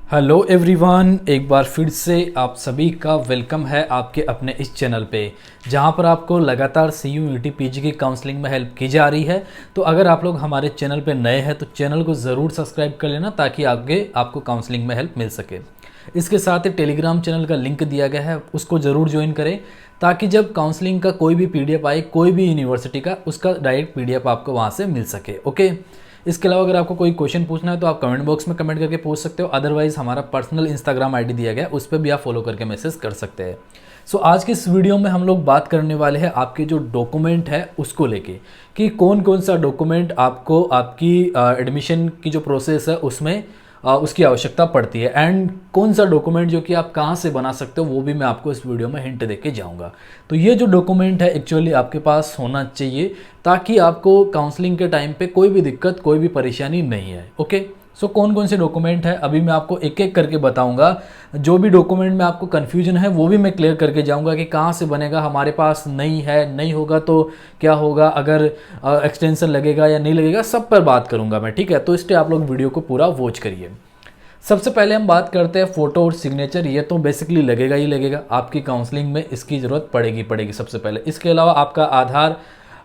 Hello everyone, एक बार फिर से आप सभी का वेलकम है आपके अपने इस चैनल पे, जहां पर आपको लगातार CU UT PG की काउंसलिंग में हेल्प की जा रही है। तो अगर आप लोग हमारे चैनल पे नए हैं तो चैनल को ज़रूर सब्सक्राइब कर लेना ताकि आगे आपको काउंसलिंग में हेल्प मिल सके। इसके साथ ही टेलीग्राम चैनल का लिंक दिया गया है, उसको ज़रूर ज्वाइन करें ताकि जब काउंसलिंग का कोई भी PDF आए कोई भी यूनिवर्सिटी का, उसका डायरेक्ट PDF आपको वहाँ से मिल सके। ओके, इसके अलावा अगर आपको कोई क्वेश्चन पूछना है तो आप कमेंट बॉक्स में कमेंट करके पूछ सकते हो। अदरवाइज हमारा पर्सनल इंस्टाग्राम ID दिया गया है, उस पर भी आप फॉलो करके मैसेज कर सकते हैं। सो आज की इस वीडियो में हम लोग बात करने वाले हैं आपके जो डॉक्यूमेंट है उसको लेके, कि कौन कौन सा डॉक्यूमेंट आपको आपकी एडमिशन की जो प्रोसेस है उसमें उसकी आवश्यकता पड़ती है, एंड कौन सा डॉक्यूमेंट जो कि आप कहाँ से बना सकते हो वो भी मैं आपको इस वीडियो में हिंट दे के जाऊँगा। तो ये जो डॉक्यूमेंट है एक्चुअली आपके पास होना चाहिए ताकि आपको काउंसलिंग के टाइम पे कोई भी दिक्कत, कोई भी परेशानी नहीं है। ओके, सो कौन कौन से डॉक्यूमेंट है अभी मैं आपको एक एक करके बताऊंगा। जो भी डॉक्यूमेंट में आपको कन्फ्यूजन है वो भी मैं क्लियर करके जाऊंगा कि कहाँ से बनेगा, हमारे पास नहीं है, नहीं होगा तो क्या होगा, अगर एक्सटेंशन लगेगा या नहीं लगेगा, सब पर बात करूंगा मैं। ठीक है, तो इसलिए आप लोग वीडियो को पूरा वॉच करिए। सबसे पहले हम बात करते हैं फ़ोटो और सिग्नेचर। ये तो बेसिकली लगेगा ही लगेगा, आपकी काउंसलिंग में इसकी ज़रूरत पड़ेगी सबसे पहले। इसके अलावा आपका आधार,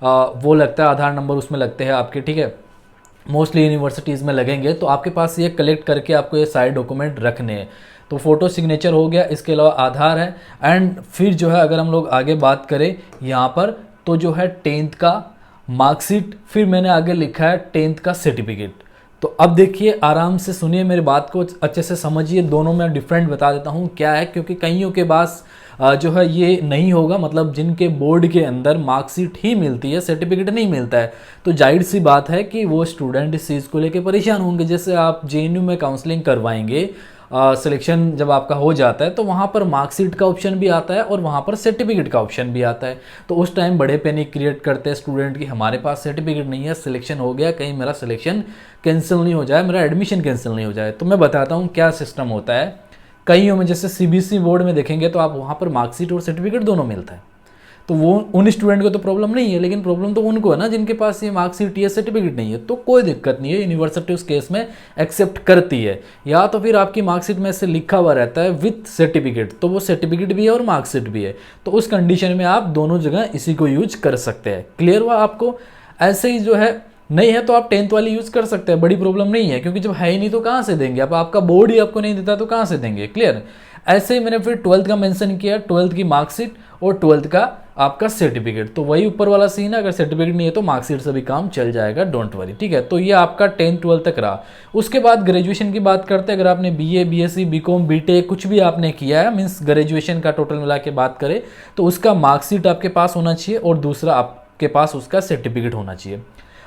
वो लगता है, आधार नंबर उसमें लगते हैं आपके। ठीक है, मोस्टली यूनिवर्सिटीज़ में लगेंगे, तो आपके पास ये कलेक्ट करके आपको ये सारे डॉक्यूमेंट रखने हैं। तो फ़ोटो सिग्नेचर हो गया, इसके अलावा आधार है, एंड फिर जो है अगर हम लोग आगे बात करें यहाँ पर तो जो है 10th का मार्कशीट, फिर मैंने आगे लिखा है 10th का सर्टिफिकेट। तो अब देखिए, आराम से सुनिए, मेरी बात को अच्छे से समझिए। दोनों में डिफरेंट बता देता हूँ क्या है, क्योंकि कईयों के पास जो है ये नहीं होगा, मतलब जिनके बोर्ड के अंदर मार्कशीट ही मिलती है, सर्टिफिकेट नहीं मिलता है, तो जाहिर सी बात है कि वो स्टूडेंट इस चीज़ को लेकर परेशान होंगे। जैसे आप JNU में काउंसलिंग करवाएंगे, सिलेक्शन जब आपका हो जाता है तो वहाँ पर मार्कशीट का ऑप्शन भी आता है और वहाँ पर सर्टिफिकेट का ऑप्शन भी आता है। तो उस टाइम बड़े पैनिक क्रिएट करते हैं स्टूडेंट कि हमारे पास सर्टिफिकेट नहीं है, सिलेक्शन हो गया, कहीं मेरा सिलेक्शन कैंसिल नहीं हो जाए, मेरा एडमिशन कैंसिल नहीं हो जाए। तो मैं बताता हूँ क्या सिस्टम होता है। कईयों में जैसे CBSE बोर्ड में देखेंगे तो आप वहाँ पर मार्कशीट और सर्टिफिकेट दोनों मिलता है, तो वो उन स्टूडेंट को तो प्रॉब्लम नहीं है, लेकिन प्रॉब्लम तो उनको है ना जिनके पास ये मार्कशीट या सर्टिफिकेट नहीं है। तो कोई दिक्कत नहीं है, यूनिवर्सिटी उस केस में एक्सेप्ट करती है। या तो फिर आपकी मार्कशीट में से लिखा हुआ रहता है विथ सर्टिफिकेट, तो वो सर्टिफिकेट भी है और मार्कशीट भी है, तो उस कंडीशन में आप दोनों जगह इसी को यूज कर सकते हैं। क्लियर हुआ आपको? ऐसे ही जो है नहीं है तो आप 10th वाली यूज़ कर सकते हैं, बड़ी प्रॉब्लम नहीं है, क्योंकि जब है ही नहीं तो कहाँ से देंगे, अब आपका बोर्ड ही आपको नहीं देता तो कहाँ से देंगे। क्लियर? ऐसे ही मैंने फिर 12th का मेंशन किया, 12th की मार्कशीट और 12th का आपका सर्टिफिकेट। तो वही ऊपर वाला सीन है, अगर सर्टिफिकेट नहीं है तो मार्कशीट से भी काम चल जाएगा, डोंट वरी। ठीक है, तो ये आपका 10th 12th तक रहा। उसके बाद ग्रेजुएशन की बात करते हैं। अगर आपने BA BSc BCom BTech कुछ भी आपने किया है, मीन्स ग्रेजुएशन का टोटल मिला के बात करें, तो उसका मार्कशीट आपके पास होना चाहिए और दूसरा आपके पास उसका सर्टिफिकेट होना चाहिए।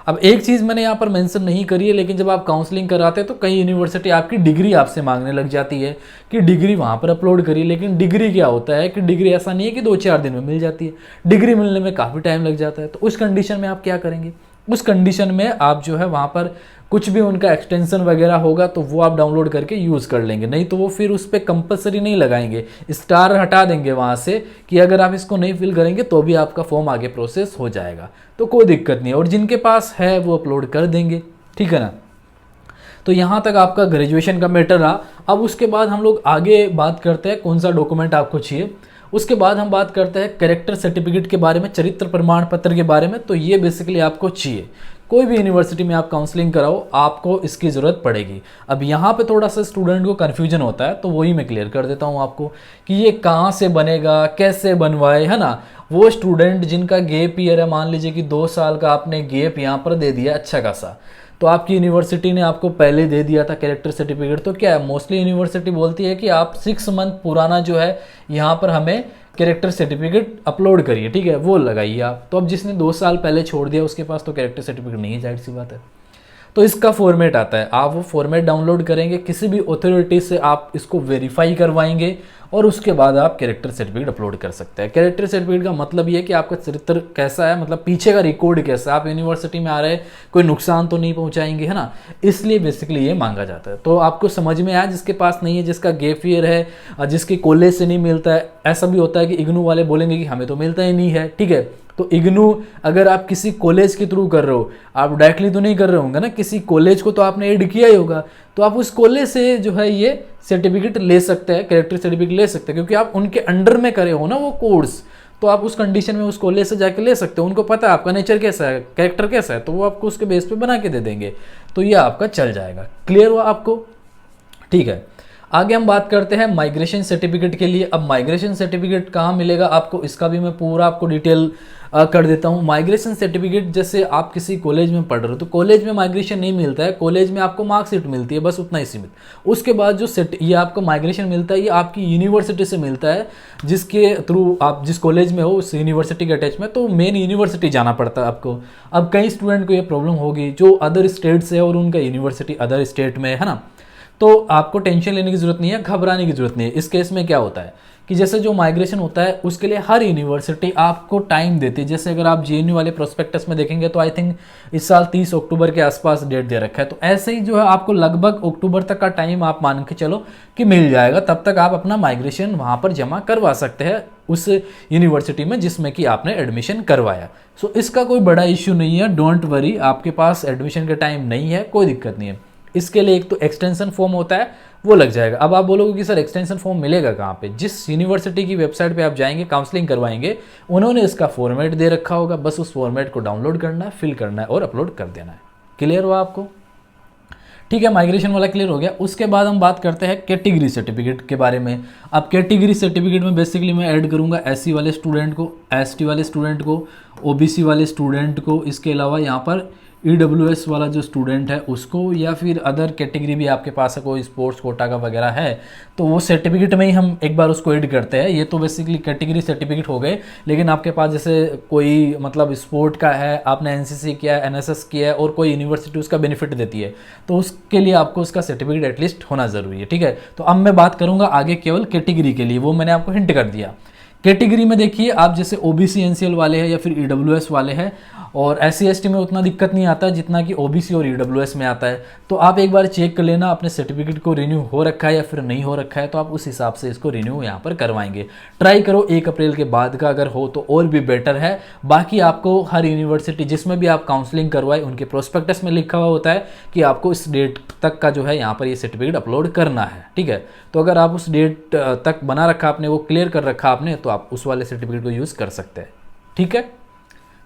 अब एक चीज़ मैंने यहाँ पर मेंशन नहीं करी है, लेकिन जब आप काउंसलिंग कराते हैं तो कई यूनिवर्सिटी आपकी डिग्री आपसे मांगने लग जाती है कि डिग्री वहाँ पर अपलोड करिए। लेकिन डिग्री क्या होता है कि डिग्री ऐसा नहीं है कि 2-4 दिन में मिल जाती है, डिग्री मिलने में काफ़ी टाइम लग जाता है। तो उस कंडीशन में आप क्या करेंगे? उस कंडीशन में आप जो है वहाँ पर कुछ भी उनका एक्सटेंशन वगैरह होगा तो वो आप डाउनलोड करके यूज़ कर लेंगे, नहीं तो वो फिर उस पर कंपलसरी नहीं लगाएंगे, स्टार हटा देंगे वहाँ से कि अगर आप इसको नहीं फिल करेंगे तो भी आपका फॉर्म आगे प्रोसेस हो जाएगा। तो कोई दिक्कत नहीं है, और जिनके पास है वो अपलोड कर देंगे। ठीक है ना? तो यहाँ तक आपका ग्रेजुएशन का मैटर रहा। अब उसके बाद हम लोग आगे बात करते हैं कौन सा डॉक्यूमेंट आपको चाहिए। उसके बाद हम बात करते हैं कैरेक्टर सर्टिफिकेट के बारे में, चरित्र प्रमाण पत्र के बारे में। तो ये बेसिकली आपको चाहिए, कोई भी यूनिवर्सिटी में आप काउंसलिंग कराओ आपको इसकी ज़रूरत पड़ेगी। अब यहाँ पे थोड़ा सा स्टूडेंट को कन्फ्यूजन होता है, तो वही मैं क्लियर कर देता हूँ आपको कि ये कहाँ से बनेगा, कैसे बनवाए, है ना। वो स्टूडेंट जिनका गैप ईयर है, मान लीजिए कि 2 साल का आपने गैप यहाँ पर दे दिया अच्छा खासा, तो आपकी यूनिवर्सिटी ने आपको पहले दे दिया था कैरेक्टर सर्टिफिकेट, तो क्या है, मोस्टली यूनिवर्सिटी बोलती है कि आप 6 मंथ पुराना जो है यहाँ पर हमें कैरेक्टर सर्टिफिकेट अपलोड करिए। ठीक है, वो लगाइए आप। तो अब जिसने 2 साल पहले छोड़ दिया उसके पास तो कैरेक्टर सर्टिफिकेट नहीं है, जाहिर सी बात है। तो इसका फॉर्मेट आता है, आप वो फॉर्मेट डाउनलोड करेंगे, किसी भी अथॉरिटी से आप इसको वेरीफाई करवाएंगे और उसके बाद आप कैरेक्टर सर्टिफिकेट अपलोड कर सकते हैं। कैरेक्टर सर्टिफिकेट का मतलब ये है कि आपका चरित्र कैसा है, मतलब पीछे का रिकॉर्ड कैसा है, आप यूनिवर्सिटी में आ रहे हैं कोई नुकसान तो नहीं पहुंचाएंगे, है ना, इसलिए बेसिकली ये मांगा जाता है। तो आपको समझ में आया, जिसके पास नहीं है, जिसका गैप ईयर है, जिसके कॉलेज से नहीं मिलता है, ऐसा भी होता है कि इग्नू वाले बोलेंगे कि हमें तो मिलता ही नहीं है। ठीक है, तो इग्नू अगर आप किसी कॉलेज के थ्रू कर रहे हो, आप डायरेक्टली तो नहीं कर रहे होंगे ना, किसी कॉलेज को तो आपने ऐड किया ही होगा, तो आप उस कॉलेज से जो है ये सर्टिफिकेट ले सकते हैं, कैरेक्टर सर्टिफिकेट ले सकते हैं, क्योंकि आप उनके अंडर में करे हो ना वो कोर्स, तो आप उस कंडीशन में उस कॉलेज से जाके ले सकते हो। उनको पता है आपका नेचर कैसा है, कैरेक्टर कैसा है, तो वो आपको उसके बेस पे बना के दे देंगे, तो ये आपका चल जाएगा। क्लियर हुआ आपको? ठीक है, आगे हम बात करते हैं माइग्रेशन सर्टिफिकेट के लिए। अब माइग्रेशन सर्टिफिकेट कहाँ मिलेगा आपको, इसका भी मैं पूरा आपको डिटेल कर देता हूँ। माइग्रेशन सर्टिफिकेट, जैसे आप किसी कॉलेज में पढ़ रहे हो तो कॉलेज में माइग्रेशन नहीं मिलता है, कॉलेज में आपको मार्कशीट मिलती है, बस उतना ही सीमित। उसके बाद जो ये आपको माइग्रेशन मिलता है, ये आपकी यूनिवर्सिटी से मिलता है, जिसके थ्रू आप जिस कॉलेज में हो उस यूनिवर्सिटी के अटैच में, तो मेन यूनिवर्सिटी जाना पड़ता है आपको। अब कई स्टूडेंट को ये प्रॉब्लम होगी जो अदर स्टेट से है और उनका यूनिवर्सिटी अदर स्टेट में है ना, तो आपको टेंशन लेने की जरूरत नहीं है, घबराने की जरूरत नहीं है। इस केस में क्या होता है कि जैसे जो माइग्रेशन होता है उसके लिए हर यूनिवर्सिटी आपको टाइम देती है। जैसे अगर आप जेएनयू वाले प्रोस्पेक्टस में देखेंगे तो आई थिंक इस साल 30 अक्टूबर के आसपास डेट दे रखा है, तो ऐसे ही जो है आपको लगभग अक्टूबर तक का टाइम आप मान के चलो कि मिल जाएगा, तब तक आप अपना माइग्रेशन वहाँ पर जमा करवा सकते हैं उस यूनिवर्सिटी में जिसमें कि आपने एडमिशन करवाया। सो इसका कोई बड़ा इश्यू नहीं है, डोंट वरी, आपके पास एडमिशन का टाइम नहीं है, कोई दिक्कत नहीं है। इसके लिए एक तो एक्सटेंशन फॉर्म होता है, वो लग जाएगा। अब आप बोलोगे कि सर एक्सटेंशन फॉर्म मिलेगा कहाँ पे? जिस यूनिवर्सिटी की वेबसाइट पे आप जाएंगे, काउंसलिंग करवाएंगे, उन्होंने इसका फॉर्मेट दे रखा होगा, बस उस फॉर्मेट को डाउनलोड करना है, फिल करना है और अपलोड कर देना है। क्लियर हुआ आपको? ठीक है, माइग्रेशन वाला क्लियर हो गया। उसके बाद हम बात करते हैं कैटेगरी सर्टिफिकेट के बारे में। अब कैटेगरी सर्टिफिकेट में बेसिकली मैं ऐड करूंगा एससी वाले स्टूडेंट को, एसटी वाले स्टूडेंट को, ओबीसी वाले स्टूडेंट को, इसके अलावा यहाँ पर ईडब्ल्यूएस वाला जो स्टूडेंट है उसको, या फिर अदर कैटेगरी भी आपके पास है, कोई स्पोर्ट्स कोटा का वगैरह है तो वो सर्टिफिकेट में ही हम एक बार उसको ऐड करते हैं। ये तो बेसिकली कैटेगरी सर्टिफिकेट हो गए, लेकिन आपके पास जैसे कोई मतलब स्पोर्ट का है, आपने एनसीसी किया है, एनएसएस किया है और कोई यूनिवर्सिटी उसका बेनिफिट देती है, तो उसके लिए आपको उसका सर्टिफिकेट एटलीस्ट होना ज़रूरी है। ठीक है, तो अब मैं बात करूँगा आगे केवल कैटेगरी के लिए, वो मैंने आपको हिंट कर दिया। कैटेगरी में देखिए आप जैसे ओबीसी एनसीएल वाले हैं या फिर ईडब्ल्यूएस वाले हैं, और एससी एसटी में उतना दिक्कत नहीं आता जितना कि ओबीसी और ईडब्ल्यूएस में आता है, तो आप एक बार चेक कर लेना अपने सर्टिफिकेट को रिन्यू हो रखा है या फिर नहीं हो रखा है, तो आप उस हिसाब से इसको रिन्यू यहाँ पर करवाएंगे। ट्राई करो 1 अप्रैल के बाद का अगर हो तो और भी बेटर है। बाकी आपको हर यूनिवर्सिटी जिसमें भी आप काउंसलिंग करवाए उनके प्रोस्पेक्टस में लिखा हुआ होता है कि आपको इस डेट तक का जो है यहाँ पर ये सर्टिफिकेट अपलोड करना है। ठीक है, तो अगर आप उस डेट तक बना रखा आपने, वो क्लियर कर रखा आपने, तो आप उस वाले सर्टिफिकेट को यूज़ कर सकते हैं। ठीक है,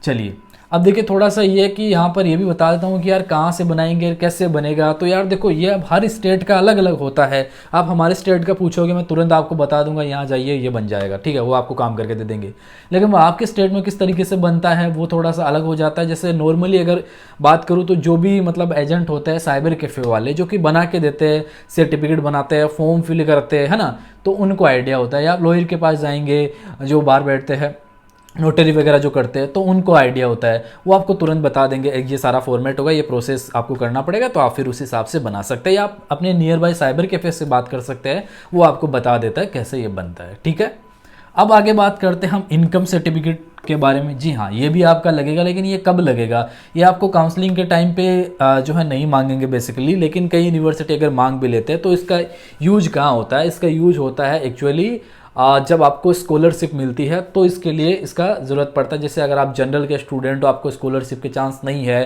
चलिए अब देखिए थोड़ा सा ये कि यहाँ पर ये भी बता देता हूँ कि यार कहाँ से बनाएंगे, कैसे बनेगा। तो यार देखो ये अब हर स्टेट का अलग अलग होता है। आप हमारे स्टेट का पूछोगे मैं तुरंत आपको बता दूंगा यहाँ जाइए ये बन जाएगा, ठीक है, वो आपको काम करके दे देंगे। लेकिन वो आपके स्टेट में किस तरीके से बनता है वो थोड़ा सा अलग हो जाता है। जैसे नॉर्मली अगर बात करूँ तो जो भी मतलब एजेंट होता है साइबर कैफ़े वाले जो कि बना के देते हैं, सर्टिफिकेट बनाते हैं, फॉर्म फिल करते हैं, है ना, तो उनको आइडिया होता है। या आप लॉयर के पास जाएंगे जो बाहर बैठते हैं, नोटरी वगैरह जो करते हैं, तो उनको आइडिया होता है, वो आपको तुरंत बता देंगे ये सारा फॉर्मेट होगा, ये प्रोसेस आपको करना पड़ेगा, तो आप फिर उस हिसाब से बना सकते हैं। या आप अपने नियर बाय साइबर कैफे से बात कर सकते हैं, वो आपको बता देता है कैसे ये बनता है। ठीक है, अब आगे बात करते हैं हम इनकम सर्टिफिकेट के बारे में। जी हाँ, ये भी आपका लगेगा, लेकिन ये कब लगेगा, ये आपको काउंसलिंग के टाइम पे जो है नहीं मांगेंगे बेसिकली, लेकिन कई यूनिवर्सिटी अगर मांग भी लेते हैं तो इसका यूज कहाँ होता है, इसका यूज होता है एक्चुअली जब आपको स्कॉलरशिप मिलती है, तो इसके लिए इसका ज़रूरत पड़ता है। जैसे अगर आप जनरल के स्टूडेंट हो, आपको स्कॉलरशिप के चांस नहीं है,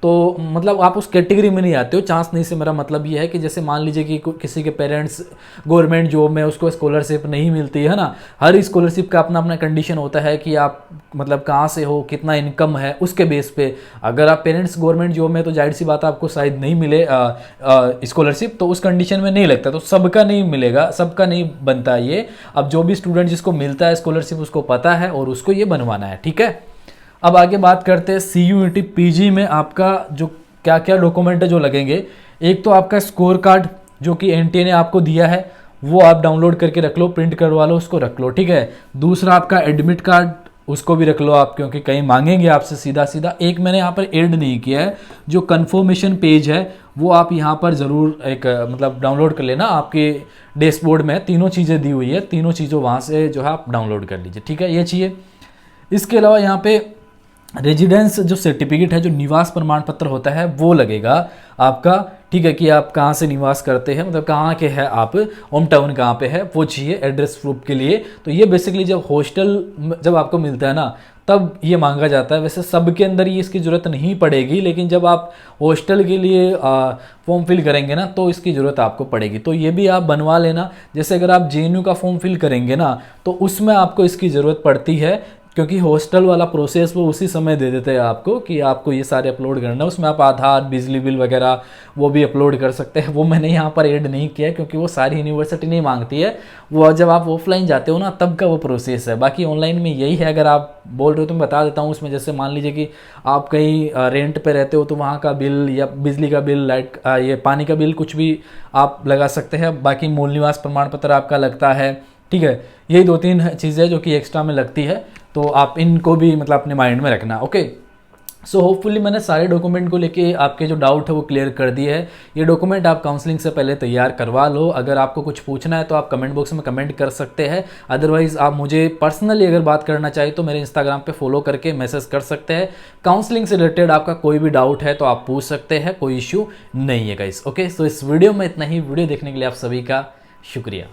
तो मतलब आप उस कैटेगरी में नहीं आते हो। चांस नहीं से मेरा मतलब ये है कि जैसे मान लीजिए कि किसी के पेरेंट्स गवर्नमेंट जॉब में, उसको स्कॉलरशिप नहीं मिलती है ना। हर स्कॉलरशिप का अपना अपना कंडीशन होता है कि आप मतलब कहाँ से हो, कितना इनकम है, उसके बेस पे। अगर आप पेरेंट्स गवर्नमेंट जॉब में तो जाहिर सी बात आपको शायद नहीं मिले स्कॉलरशिप, तो उस कंडीशन में नहीं लगता, तो सबका नहीं मिलेगा, सबका नहीं बनता ये। अब जो भी स्टूडेंट जिसको मिलता है स्कॉलरशिप उसको पता है और उसको ये बनवाना है। ठीक है, अब आगे बात करते हैं CUET PG में आपका जो क्या क्या डॉक्यूमेंट है जो लगेंगे। एक तो आपका स्कोर कार्ड जो कि NTA ने आपको दिया है, वो आप डाउनलोड करके रख लो, प्रिंट करवा लो, उसको रख लो। ठीक है, दूसरा आपका एडमिट कार्ड, उसको भी रख लो आप, क्योंकि कहीं मांगेंगे आपसे सीधा सीधा। एक मैंने यहाँ पर ऐड नहीं किया है, जो कन्फर्मेशन पेज है वो आप यहाँ पर ज़रूर एक मतलब डाउनलोड कर लेना। आपके डैशबोर्ड में तीनों चीज़ें दी हुई है, तीनों चीज़ों वहाँ से जो है आप डाउनलोड कर लीजिए। ठीक है, ये चाहिए। इसके अलावा यहाँ पे रेजिडेंस जो सर्टिफिकेट है, जो निवास प्रमाण पत्र होता है, वो लगेगा आपका। ठीक है, कि आप कहाँ से निवास करते हैं, मतलब कहाँ के हैं आप, होम टाउन कहाँ पे है, वो चाहिए एड्रेस प्रूफ के लिए। तो ये बेसिकली जब हॉस्टल जब आपको मिलता है ना, तब ये मांगा जाता है। वैसे सबके अंदर ये इसकी ज़रूरत नहीं पड़ेगी, लेकिन जब आप हॉस्टल के लिए फॉर्म फिल करेंगे ना तो इसकी ज़रूरत आपको पड़ेगी। तो ये भी आप बनवा लेना। जैसे अगर आप JNU का फॉर्म फिल करेंगे ना तो उसमें आपको इसकी ज़रूरत पड़ती है, क्योंकि हॉस्टल वाला प्रोसेस वो उसी समय दे देते हैं आपको कि आपको ये सारे अपलोड करना है। उसमें आप आधार, बिजली बिल वगैरह वो भी अपलोड कर सकते हैं। वो मैंने यहाँ पर ऐड नहीं किया क्योंकि वो सारी यूनिवर्सिटी नहीं मांगती है, वो जब आप ऑफलाइन जाते हो ना तब का वो प्रोसेस है। बाकी ऑनलाइन में यही है। अगर आप बोल रहे हो तो मैं बता देता हूँ उसमें। जैसे मान लीजिए कि आप कहीं रेंट पे रहते हो तो वहाँ का बिल या बिजली का बिल, लाइट ये पानी का बिल कुछ भी आप लगा सकते हैं। बाकी मूल निवास प्रमाण पत्र आपका लगता है, ठीक है। यही 2-3 चीज़ें जो कि एक्स्ट्रा में लगती है, तो आप इनको भी मतलब अपने माइंड में रखना। ओके, सो होपफुली मैंने सारे डॉक्यूमेंट को लेके आपके जो डाउट है वो क्लियर कर दिए है। ये डॉक्यूमेंट आप काउंसलिंग से पहले तैयार करवा लो। अगर आपको कुछ पूछना है तो आप कमेंट बॉक्स में कमेंट कर सकते हैं। अदरवाइज आप मुझे पर्सनली अगर बात करना चाहिए तो मेरे इंस्टाग्राम पे फॉलो करके मैसेज कर सकते हैं। काउंसलिंग से रिलेटेड आपका कोई भी डाउट है तो आप पूछ सकते हैं, कोई इश्यू नहीं है गाइस। ओके, सो इस वीडियो में इतना ही। वीडियो देखने के लिए आप सभी का शुक्रिया।